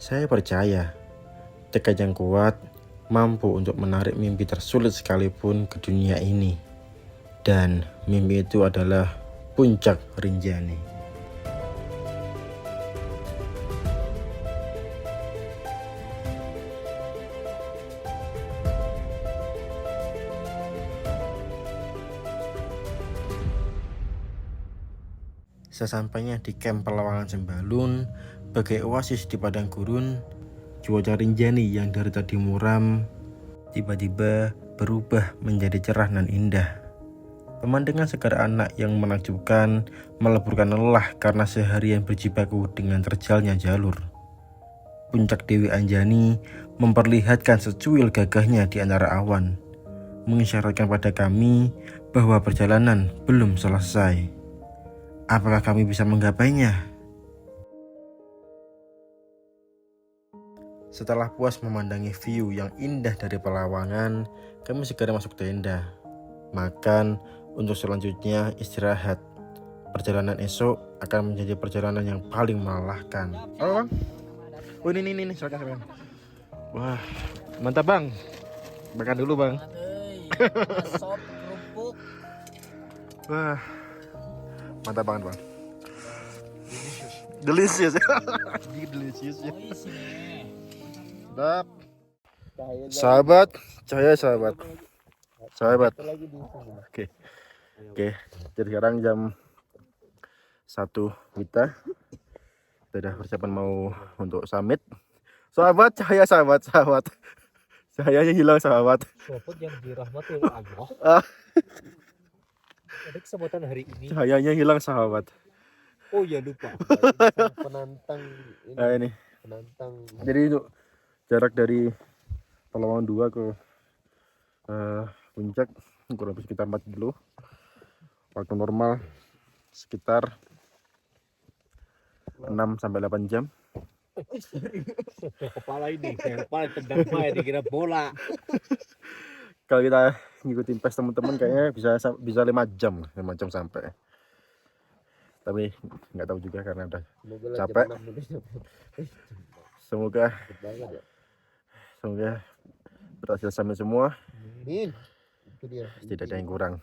Saya percaya tekad yang kuat mampu untuk menarik mimpi tersulit sekalipun ke dunia ini. Dan mimpi itu adalah Puncak Rinjani. Sesampainya di kamp perlawanan Sembalun, bagai oasis di padang gurun, cuaca Rinjani yang dari tadi muram tiba-tiba berubah menjadi cerah dan indah. Pemandangan segar anak yang menakjubkan meleburkan lelah karena seharian berjibaku dengan terjalnya jalur. Puncak Dewi Anjani memperlihatkan secuil gagahnya di antara awan, mengisyaratkan pada kami bahwa perjalanan belum selesai. Apakah kami bisa menggapainya? Setelah puas memandangi view yang indah dari perlawanan, kami segera masuk tenda. Makan, untuk selanjutnya istirahat. Perjalanan esok akan menjadi perjalanan yang paling melelahkan. Halo bang. Oh ini silakan. Wah, mantap bang. Makan dulu bang. Sop kerupuk. Wah, mantap banget bang. Delicious. Delicious ya. Mantap. Sahabat, sahabat. Oke. Jadi sekarang jam 1 WITA. Kita udah persiapan mau untuk summit. Sahabat. Cahayanya hilang sahabat. Sopot yang dirahmati oleh Allah. Ada kesempatan hari ini. Cahayanya hilang sahabat. Oh ya lupa. Penantang ini. Nah, ini. Penantang. Jadi untuk jarak dari Palawan 2 ke puncak kurang lebih sekitar 4 kilo. Waktu normal sekitar 6 sampai 8 jam. Kepala ini, kepala tendang main dikira bola. Kalau kita ngikutin pace teman-teman kayaknya bisa 5 jam sampai. Tapi nggak tahu juga karena udah capek. Semoga berhasil sampai semua. Itu dia. Tidak ada yang kurang.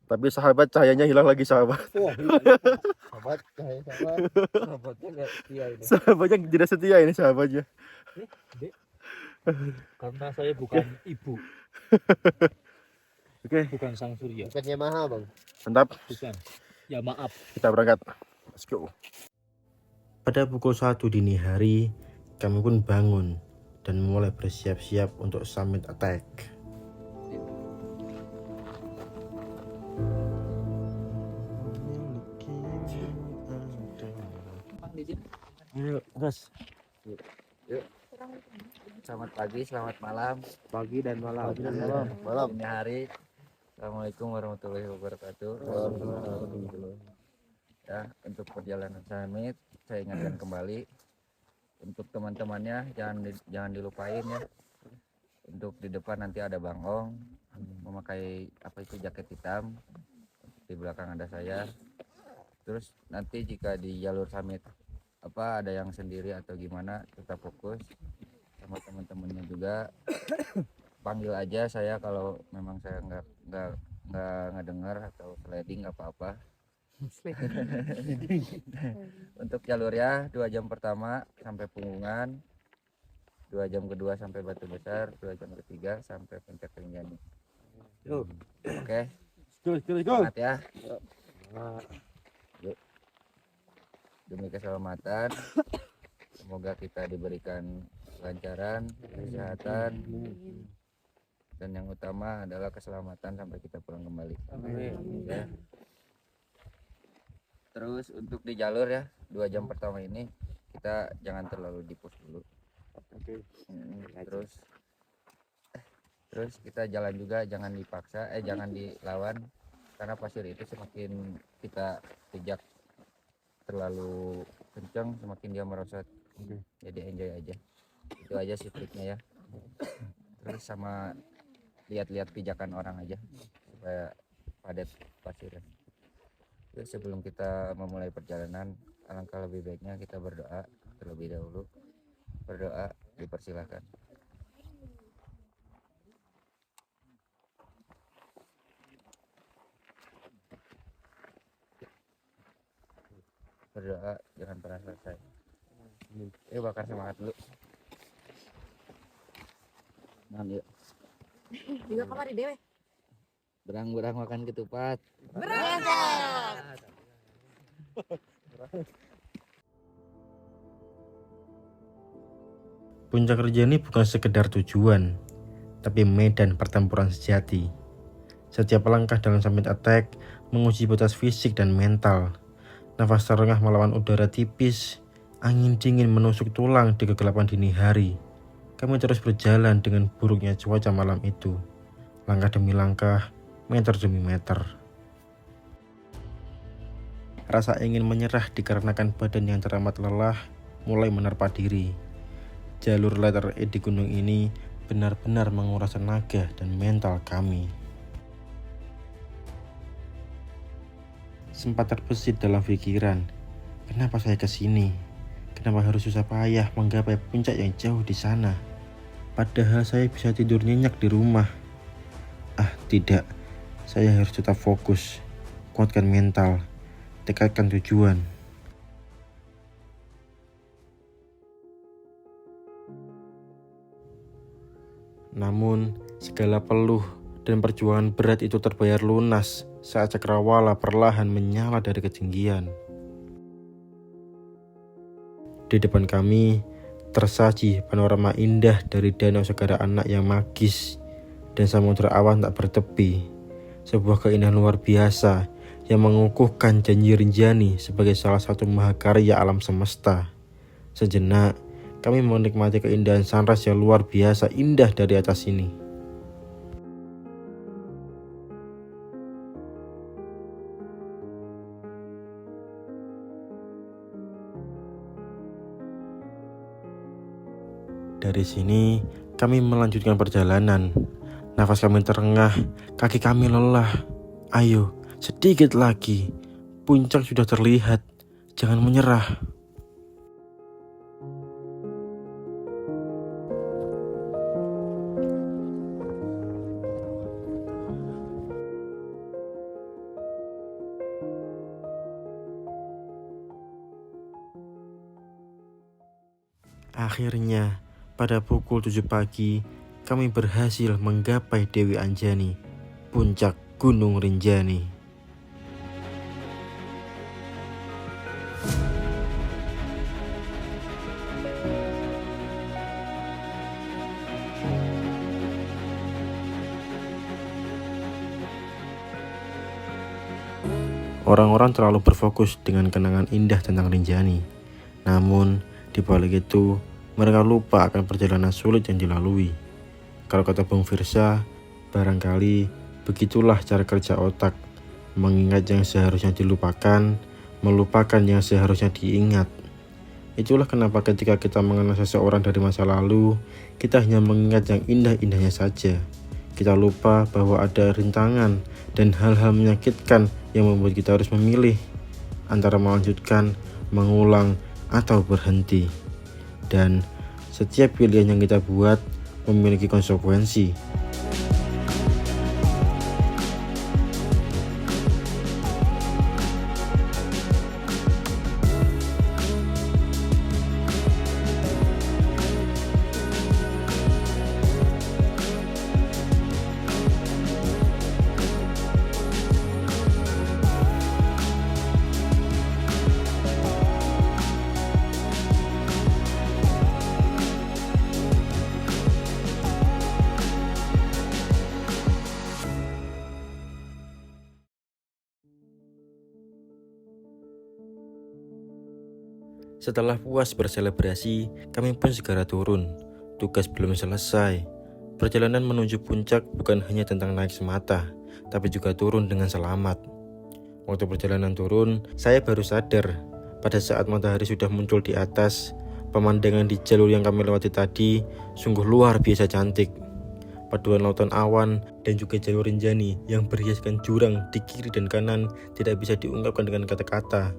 Tapi sahabat cahayanya hilang lagi sahabat. Sahabat cahaya sahabat. Sahabatnya nggak setia ini. Sahabatnya tidak setia ini sahabatnya. Karena saya bukan ibu. Oke. Bukan sang surya. Bukan Yamaha bang. Mantap. Bukan. Ya maaf. Kita berangkat. Let's go. Pada pukul 1 dini hari, kami pun bangun dan mulai bersiap-siap untuk summit attack. Ayo, gas. Yuk. Selamat pagi, selamat malam. Pagi dan malam. Malam. Ini hari. Assalamualaikum warahmatullahi wabarakatuh. Ya, untuk perjalanan summit saya ingatkan kembali untuk teman-temannya jangan dilupain ya. Untuk di depan nanti ada Bang Ong memakai jaket hitam. Di belakang ada saya. Terus nanti jika di jalur summit ada yang sendiri atau gimana tetap fokus sama teman-temannya juga. Panggil aja saya kalau memang saya nggak dengar atau sliding apa-apa. Untuk jalurnya 2 jam pertama sampai Punggungan, 2 jam kedua sampai Batu Besar, 2 jam ketiga sampai Puncak Rinjani. Oke. Semangat ya. Yuk. Demi keselamatan, semoga kita diberikan kelancaran, kesehatan, dan yang utama adalah keselamatan sampai kita pulang kembali. Amin. Ya. Terus untuk di jalur ya 2 jam pertama ini kita jangan terlalu di-push dulu. Terus kita jalan juga jangan dipaksa, jangan dilawan, karena pasir itu semakin kita pijak terlalu kencang semakin dia merosot. Jadi enjoy aja. Itu aja sih triknya ya. Terus sama lihat-lihat pijakan orang aja supaya padat pasirnya. Terus sebelum kita memulai perjalanan, alangkah lebih baiknya kita berdoa terlebih dahulu. Berdoa dipersilakan. Berdoa jangan pernah selesai. Bakar semangat dulu. Yuk. Juga kamar di dewe. Berang-berang makan ketupat. Berangkat. Puncak Rinjani bukan sekedar tujuan, tapi medan pertempuran sejati. Setiap langkah dalam summit attack menguji batas fisik dan mental. Nafas terengah melawan udara tipis, angin dingin menusuk tulang di kegelapan dini hari. Kami terus berjalan dengan buruknya cuaca malam itu. Langkah demi langkah, meter demi meter. Rasa ingin menyerah dikarenakan badan yang teramat lelah mulai menerpa diri. Jalur letter E di gunung ini benar-benar menguras tenaga dan mental kami. Sempat terbesit dalam pikiran, kenapa saya kesini? Kenapa harus susah payah menggapai puncak yang jauh di sana? Padahal saya bisa tidur nyenyak di rumah. Tidak, saya harus tetap fokus, kuatkan mental, tekadkan tujuan. Namun, segala peluh dan perjuangan berat itu terbayar lunas saat cakrawala perlahan menyala dari ketinggian. Di depan kami, tersaji panorama indah dari danau Segara Anak yang magis dan samudra awan tak bertepi. Sebuah keindahan luar biasa yang mengukuhkan janji Rinjani sebagai salah satu mahakarya alam semesta. Sejenak, kami menikmati keindahan sunrise yang luar biasa indah dari atas sini. Dari sini, kami melanjutkan perjalanan. Nafas kami terengah, kaki kami lelah. Ayo, sedikit lagi. Puncak sudah terlihat. Jangan menyerah. Akhirnya, pada pukul 7 pagi, kami berhasil menggapai Dewi Anjani, puncak Gunung Rinjani. Orang-orang terlalu berfokus dengan kenangan indah tentang Rinjani. Namun, di balik itu, mereka lupa akan perjalanan sulit yang dilalui. Kalau kata Bung Firsa, barangkali begitulah cara kerja otak. Mengingat yang seharusnya dilupakan, melupakan yang seharusnya diingat. Itulah kenapa ketika kita mengenal seseorang dari masa lalu, kita hanya mengingat yang indah-indahnya saja. Kita lupa bahwa ada rintangan dan hal-hal menyakitkan yang membuat kita harus memilih antara melanjutkan, mengulang, atau berhenti. Dan setiap pilihan yang kita buat memiliki konsekuensi. Setelah puas berselebrasi, kami pun segera turun. Tugas belum selesai. Perjalanan menuju puncak bukan hanya tentang naik semata, tapi juga turun dengan selamat. Waktu perjalanan turun, saya baru sadar pada saat matahari sudah muncul di atas, pemandangan di jalur yang kami lewati tadi sungguh luar biasa cantik. Paduan lautan awan dan juga jalur Rinjani yang berhiaskan jurang di kiri dan kanan tidak bisa diungkapkan dengan kata-kata.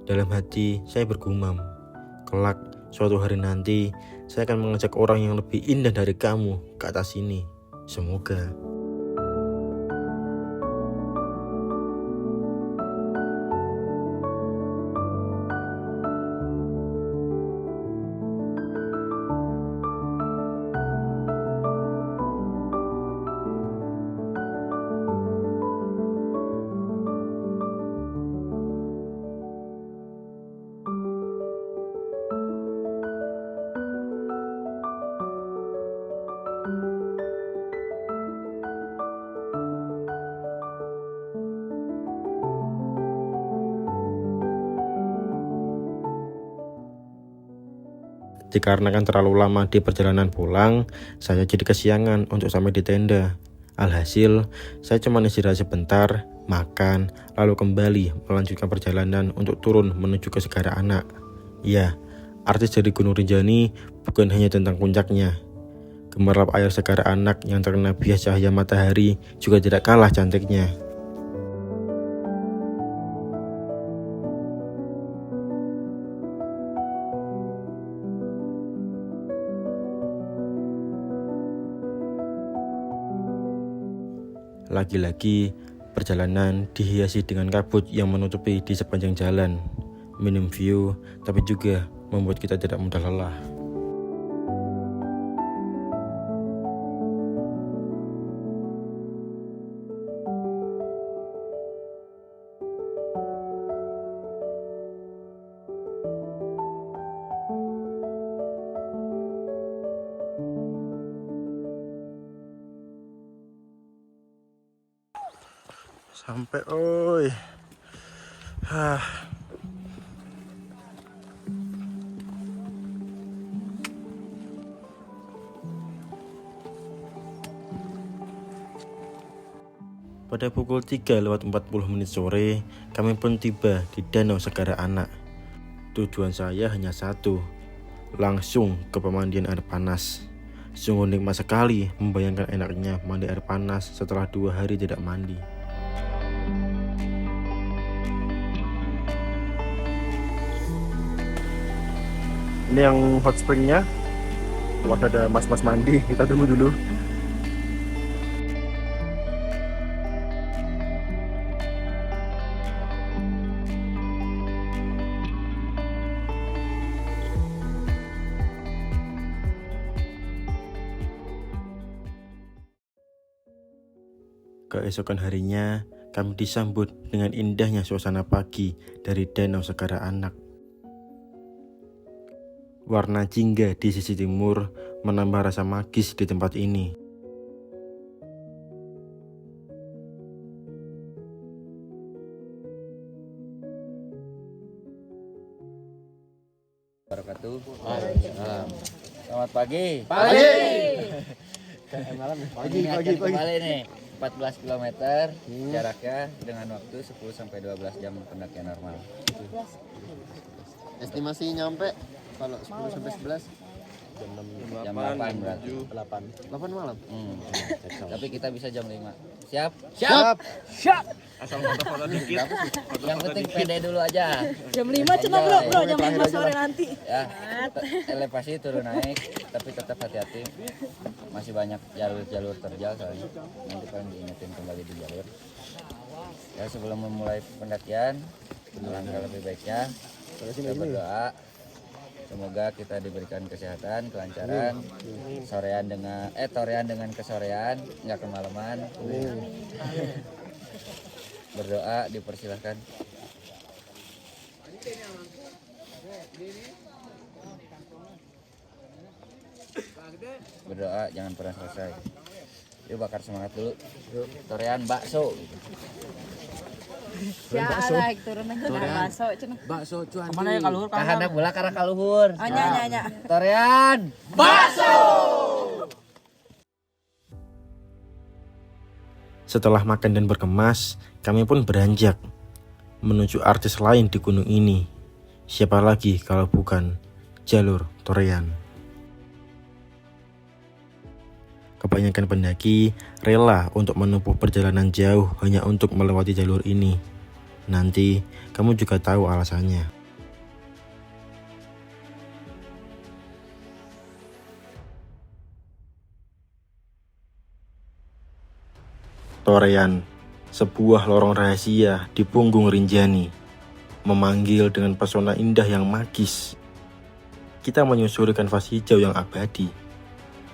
Dalam hati saya bergumam, kelak Suatu hari nanti, saya akan mengajak orang yang lebih indah dari kamu ke atas sini. Semoga. Dikarenakan terlalu lama di perjalanan pulang, saya jadi kesiangan untuk sampai di tenda. Alhasil, saya cuma istirahat sebentar, makan, lalu kembali melanjutkan perjalanan untuk turun menuju ke Segara Anak. Ya, artis dari Gunung Rinjani bukan hanya tentang puncaknya. Gemerlap air Segara Anak yang terkena bias cahaya matahari juga tidak kalah cantiknya. Lagi-lagi, perjalanan dihiasi dengan kabut yang menutupi di sepanjang jalan. Minim view, tapi juga membuat kita tidak mudah lelah. Sampai oi. Pada pukul 3:40 sore, kami pun tiba di Danau Segara Anak. Tujuan saya hanya satu, langsung ke pemandian air panas. Sungguh nikmat sekali membayangkan enaknya mandi air panas setelah 2 hari tidak mandi. Ini yang hot springnya, waktu ada mas-mas mandi, kita tunggu dulu. Keesokan harinya, kami disambut dengan indahnya suasana pagi dari Danau Segara Anak. Warna jingga di sisi timur menambah rasa magis di tempat ini. Wabarakatuh. Selamat pagi. Pagi. Kembali nih. 14 km jaraknya dengan waktu 10-12 jam pendakian normal. Estimasi nyampe kalau 10-11 Jam 8 berarti. 8 malam. Tapi kita bisa jam 5. Siap? Asal foto-foto dikit. Yang penting pede dulu aja. Jam 5 cuma bro, jam 5 sore nanti. Ya, elevasi turun naik, tapi tetap hati-hati. Masih banyak jalur-jalur terjal soalnya. Nanti paling diingetin kembali di jalur. Ya, sebelum memulai pendakian, langkah lebih baiknya kita berdoa. Semoga kita diberikan kesehatan, kelancaran, torean dengan kesorean, nggak kemalaman. Berdoa dipersilahkan. Berdoa jangan pernah selesai. Yuk bakar semangat dulu. Torean bakso. Ya lah, turun aja bakso cenah. Bakso cuan. Kemana ya kaluhur? Kahana bola karena kaluhur. Nya. Torean bakso. Setelah makan dan berkemas, kami pun beranjak menuju artis lain di gunung ini. Siapa lagi kalau bukan jalur Torean. Kebanyakan pendaki rela untuk menempuh perjalanan jauh hanya untuk melewati jalur ini. Nanti kamu juga tahu alasannya. Torean, sebuah lorong rahasia di punggung Rinjani, memanggil dengan pesona indah yang magis. Kita menyusuri kanvas hijau yang abadi,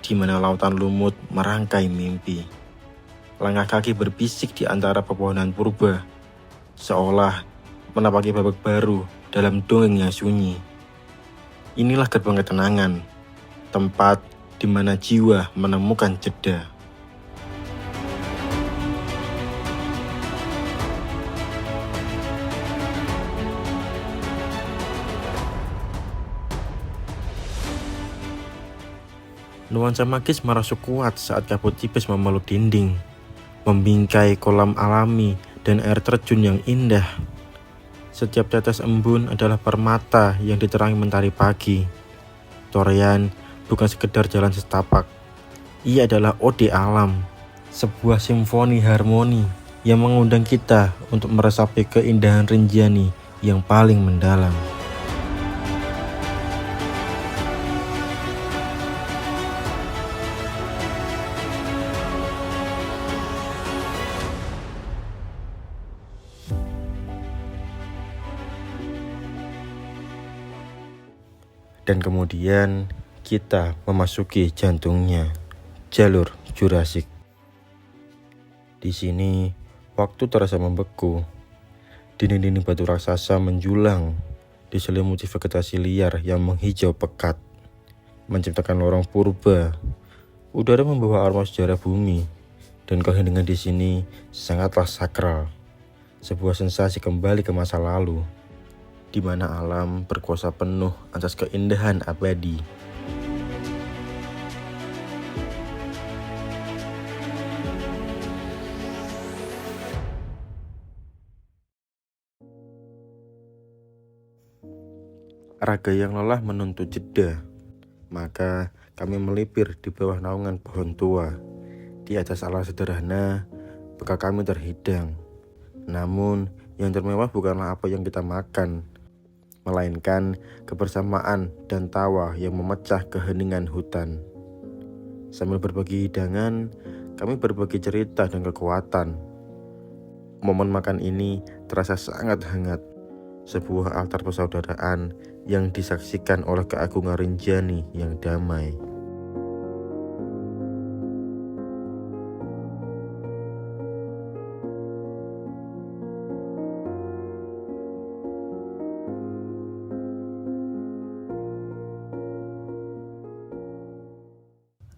di mana lautan lumut merangkai mimpi. Langkah kaki berbisik di antara pepohonan purba, seolah menapaki babak baru dalam dongeng yang sunyi. Inilah gerbang ketenangan, tempat di mana jiwa menemukan jeda. Nuansa magis merasuk kuat saat kabut tipis memeluk dinding, membingkai kolam alami dan air terjun yang indah. Setiap tetes embun adalah permata yang diterangi mentari pagi. Torean bukan sekedar jalan setapak, ia adalah ode alam, sebuah simfoni harmoni yang mengundang kita untuk meresapi keindahan Rinjani yang paling mendalam. Dan kemudian kita memasuki jantungnya, jalur Jurassic. Di sini waktu terasa membeku. Dinding-dinding batu raksasa menjulang, diselimuti vegetasi liar yang menghijau pekat, menciptakan lorong purba. Udara membawa aroma sejarah bumi, dan keheningan di sini sangatlah sakral. Sebuah sensasi kembali ke masa lalu, di mana alam berkuasa penuh atas keindahan abadi. Raga yang lelah menuntut jeda, maka kami melipir di bawah naungan pohon tua. Di atas alas sederhana, bekal kami terhidang. Namun, yang termewah bukanlah apa yang kita makan, melainkan kebersamaan dan tawa yang memecah keheningan hutan. Sambil berbagi hidangan, kami berbagi cerita dan kekuatan. Momen makan ini terasa sangat hangat, sebuah altar persaudaraan yang disaksikan oleh keagungan Rinjani yang damai.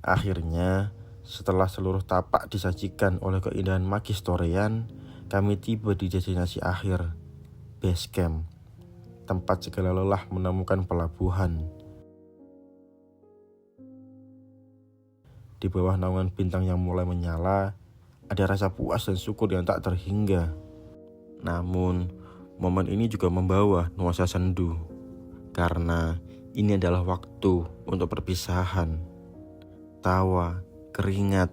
Akhirnya, setelah seluruh tapak disajikan oleh keindahan magis Torean, kami tiba di destinasi akhir, base camp, tempat segala lelah menemukan pelabuhan. Di bawah naungan bintang yang mulai menyala, ada rasa puas dan syukur yang tak terhingga. Namun, momen ini juga membawa nuansa sendu, karena ini adalah waktu untuk perpisahan. Tawa, keringat,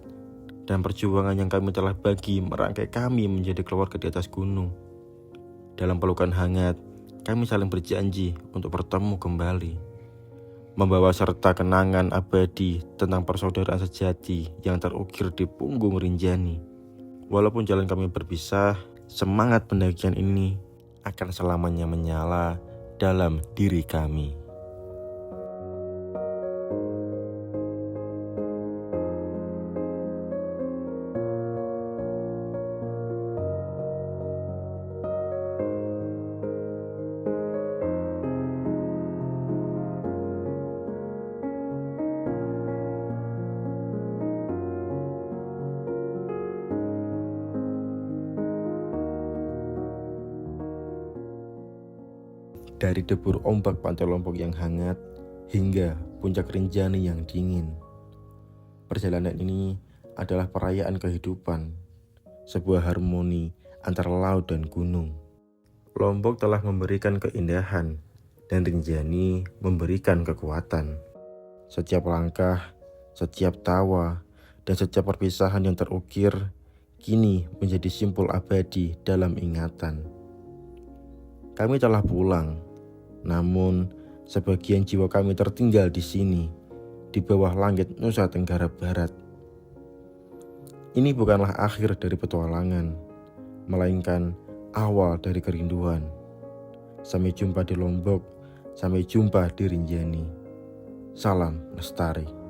dan perjuangan yang kami telah bagi merangkai kami menjadi keluarga di atas gunung. Dalam pelukan hangat, kami saling berjanji untuk bertemu kembali, membawa serta kenangan abadi tentang persaudaraan sejati yang terukir di punggung Rinjani. Walaupun jalan kami berpisah, semangat pendakian ini akan selamanya menyala dalam diri kami. Dari debur ombak pantai Lombok yang hangat hingga puncak Rinjani yang dingin, perjalanan ini adalah perayaan kehidupan, sebuah harmoni antara laut dan gunung. Lombok telah memberikan keindahan dan Rinjani memberikan kekuatan. Setiap langkah, setiap tawa, dan setiap perpisahan yang terukir kini menjadi simpul abadi dalam ingatan. Kami telah pulang, namun sebagian jiwa kami tertinggal di sini, di bawah langit Nusa Tenggara Barat. Ini bukanlah akhir dari petualangan, melainkan awal dari kerinduan. Sampai jumpa di Lombok, sampai jumpa di Rinjani. Salam Lestari.